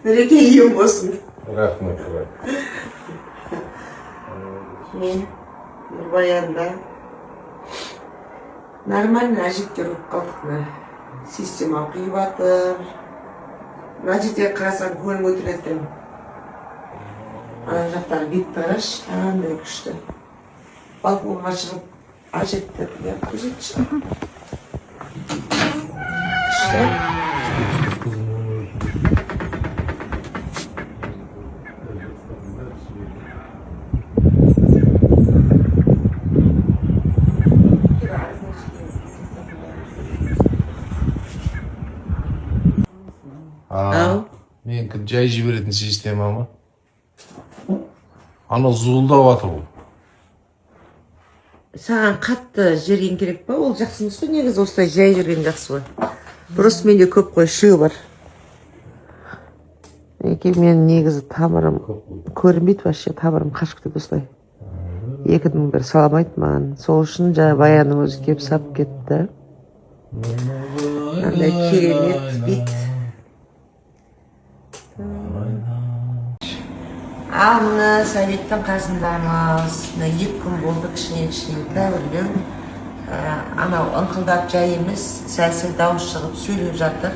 Берекелі болсын. Рахмет. Мен Нұрбаянда нормально әжеттер ұлып қалдық мына. Система құйып атыр. Мына жерде қарасаң көңіл көтереді. Ана жақтағы бетті қараш, қандай күшті. Балконға шығып әжеттерді көзетші. Күшті. Мен жай жіберетін система ма? Ана зуылдап атыр ғой. Саған қатты жерген керек па? Ол жақсы емес қой, негізі осылай жай жүрген жақсы ғой. Просто менде көп қой шығы бар. Мен негізі тамырым көрінбейді вообще, тамырым қашып кетеді осылай. 2-дің бір саламайды маған. Сол үшін жаңа Баянның өзі келіп сап кетті. Андай керемет бит. Ал мына советтің қасындамыз. 2 күн болды кішіне тәуірлеу. Анау ыңқылдап жай емес, сәл дауыс шығып сөйлеп жатыр.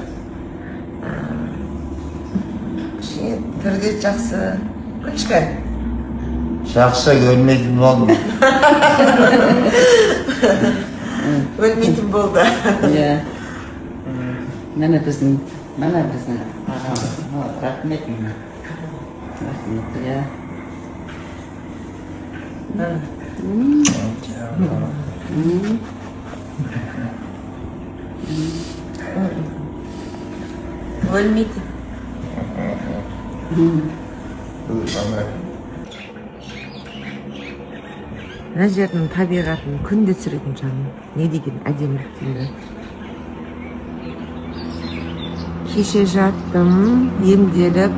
Кішіне түрде жақсы. Күншкі? Жақсы өлмейтін болдым. Өлмейтін болды. Mana bizning rahmet ya. Өлмейтін. Мына жердің табиғатын күнде түсіретін жаным. Не деген әдемілік дейді. Кеше жаттым, емделіп,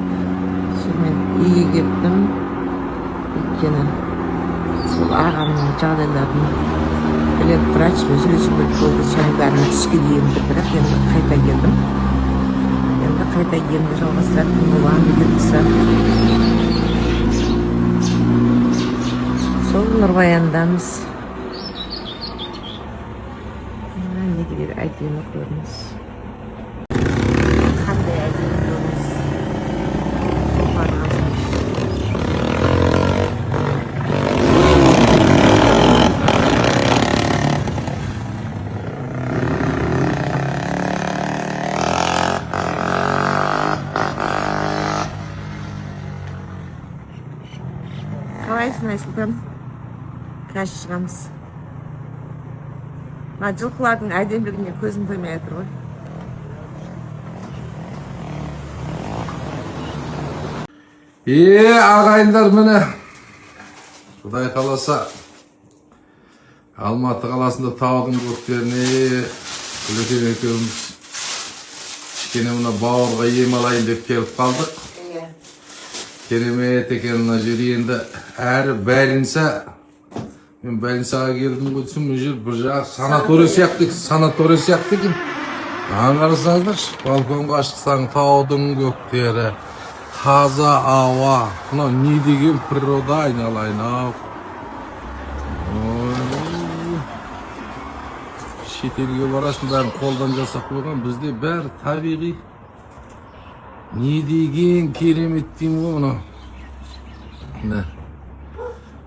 сонымен үйге кеттім. Өйткені сол ағамның жағдайларын біліп, врачпен сөйлесуге болды. Соның бәрін түске дейін бітіріп, енді қайта келдім. Енді қайта емді жалғастыратын боламын дедісі. Сол Нұрбаяндамыз. Не деген әдемі көрініс. Қандай әдемі көрініс. Қалайсың Айсұлтан? Қазір шығамыз. Жылқылардың әдемілігіне көзім тоймай жатыр ғой. Ағайындар міне. Құдай қаласа Алматы қаласында таудың көктеріне Үлекен екеуміз кішкене мына бауырға ем алайын деп келіп қалдық. Керемет екен мына жер енді әрі бәлінса. Мен бәлінсаға келдім ғой десем, бір жағы санатория сияқты екен. Аңғарсаңыздаршы, балконға шықсаң таудың көктері, таза ауа, мынау не деген природа айналайын ау. Шетелге барасың, бәрін қолдан жасап қойған, бізде бәрі табиғи. Не деген керемет деймін ғой мынау.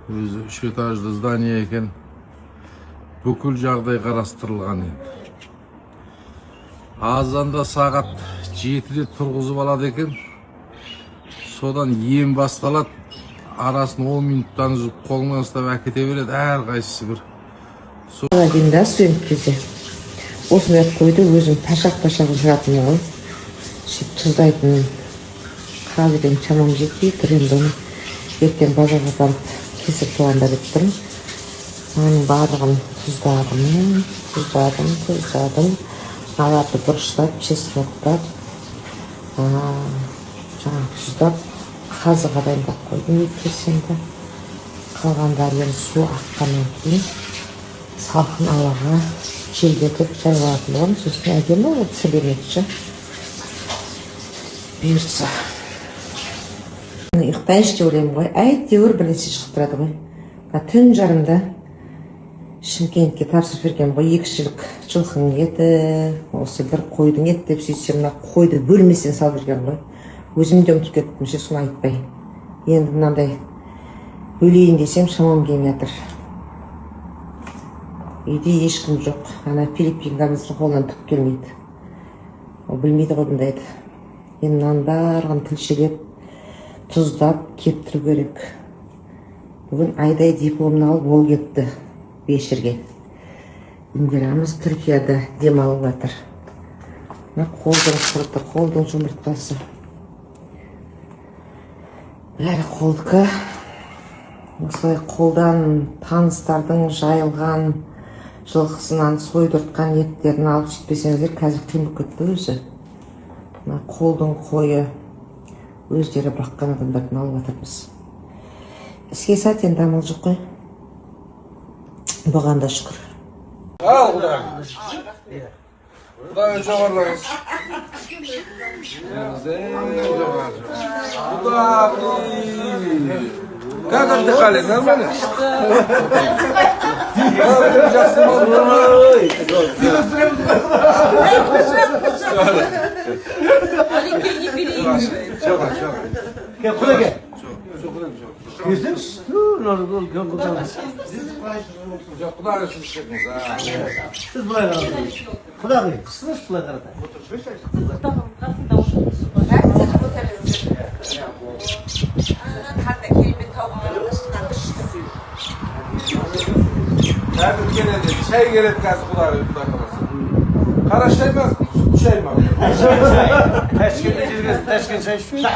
Өзі 3 этажды здание екен. Бүкіл жағдай қарастырылған енді. Азанда сағат 7-де тұрғызып алады екен. Содан ем басталады. Арасын 10 минуттан үзіп қолынан ұстап әкете береді. Әр қайсысы бір. Аладинда студент кезде. Осыны өтіп қойды, өзім пашақ-пашақ жыратын ғой. Тұздайтын қазірден шамам жетпей тұр енді оны. Ертең базарға барып кесіп туғанда деп тұрмын. Оның барлығын тұздадым. Аларды бұрыштап, чесноктап, жаңа тұздап, қазыға дайындап қойдым кесенді. Қалғандары енді су аққаннан кейін салқын ауаға желдетіп жайлатын болған. Сосын әдемі ол сәлеметші бұйыртса ұйықтайыншы деп ойлаймын ғой, әйтеуір бір нәрсе шығып тұрады ғой. Түн жарымда Шымкентке тапсырып берген ғой, 2 шілік жылқының еті, осы бір қойдың еті деп сөйтсем, мына қойды бөлмесінен салып жүрген ғой. Өзім де ұмытып кеттім, соны айтпай. Енді мынандай бөлейін десем шамам келмей жатыр. Үйде ешкім жоқ. Ана Филиппиндамыздың қолынан түк келмейді. Ол білмейді ғой бұндайды. Енді мынаның барлығын тілшелеп, тұздап кептіру керек. Бүгін айдай дипломны алып ол кетті Бешірге. Индирамыз Түркияда демалып жатыр. Қолдың құрты, қолдың жұмыртқасы. Бәрі қолдікі. Осылай қолдан таныстардың жайылған жылқысынан сойдыртқан еттерін алып жетпесеңіздер, қазір қиын кетті өзі. Қолдың қойы өздері баққан адамдардың алып жатырмыз. Іске сәт енді амал жоқ қой. Бұған да шүкір. Al Құдай. Құдай жоғарлаңыз. Құдай. Как отдыхали? Нормально? Жақсы болды. Құдай Kesiniz? Құдай сіз шығыңыз. Siz buraya kaldınız. Құдай kısınız buraya karata. Қазір келеді, шай келеді қазір Құдай қаласа. Қара шай ма, сүт шай ма? Tashkent'e jirgesi, Tashkent çay içmiyor.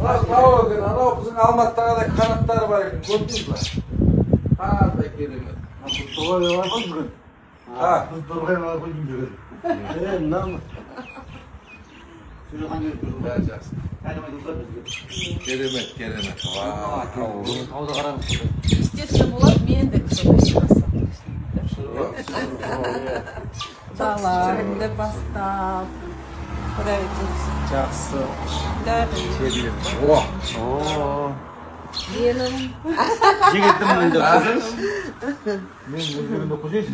Anау екен, анау біздің Алматыдағы қанаттары бар екен, көрдіңіз ба? Қандай керемет. Тұрғай var mı bugün? Ha. Biz Тұрғай var bugün bugün. Nam. Ja, жақсы. Керемет, керемет. Tavda karanlık. Естественно, болады, мен де Құдаларыңды бастап, Құдай өтесін. Жақсы. О, Менің Жігітім енді қызыңыз. Мен өзімді қожайын.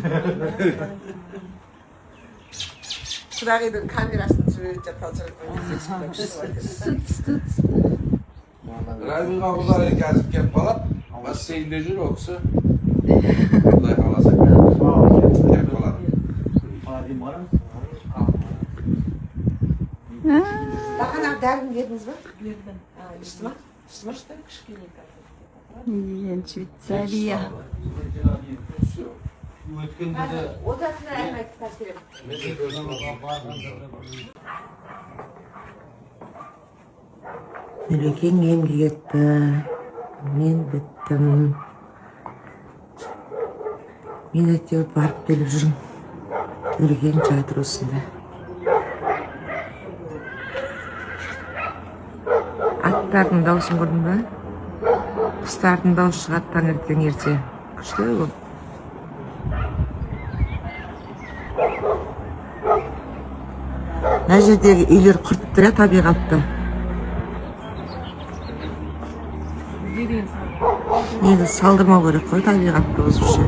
Құдағидың камерасын түсіріп жатыр. Райбиға Құдай қазір келіп қалады. Бассейнде жүр ол кісі. Құдай қаласа келіп қалады. Бағана дәрін бердіңіз ба? Бердім. Ішті ма? Ішті ма? Ішті? Кішкене Мен Швейцария. Өткенде де Отасына әрмайды тәскелеп. Нүлекең емге кетті. Мен біттім. Мен әйтеуір барып келіп жүрмін. Нүлекең жатыр осында. Аттардың дауысын көрдің ба? Құстардың дауысы шығады таңертең ерте. Күшті ғой. Мына жердегі үйлер құртып тұр иә табиғатта. Негізі салдырмау керек қой табиғатты бұзушы.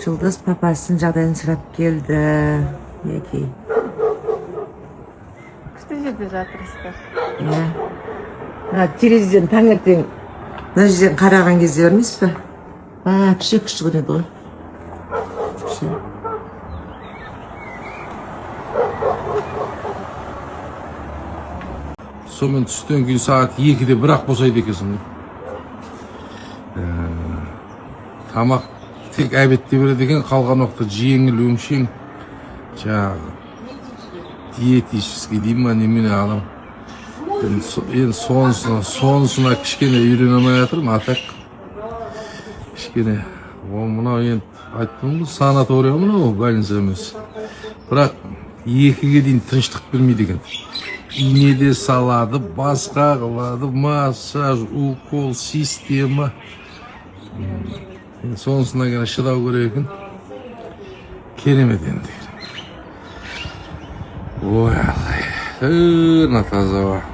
Жұлдыз папасының жағдайын сұрап келді. Яки. Күшті жерде жатырсыздар. Иә. Мына терезеден таңертең мына жерден қараған кезде көрмейсіз бе? Вообще күшті көрінеді ғой. Сонымен түстен кейін сағат 2-де бірақ босайды екенсің. Тамақ тек әбетте береді екен, қалған уақытта жеңіл, өңшең, жаңағы диетический дейм ма немене алам. Енді сонысына кішкене үйрене алмай жатырмын, атақ. Кішкене, мынау енді айттым ғой, санатория мынау, больница емес. Бірақ 2-ге дейін тыныштық бермейді екен. Ине де салады, басқа қылады, массаж, укол, система. Сонысына ғана шыдау керек екен. Керемет енді. Ой, Аллах. Натаза.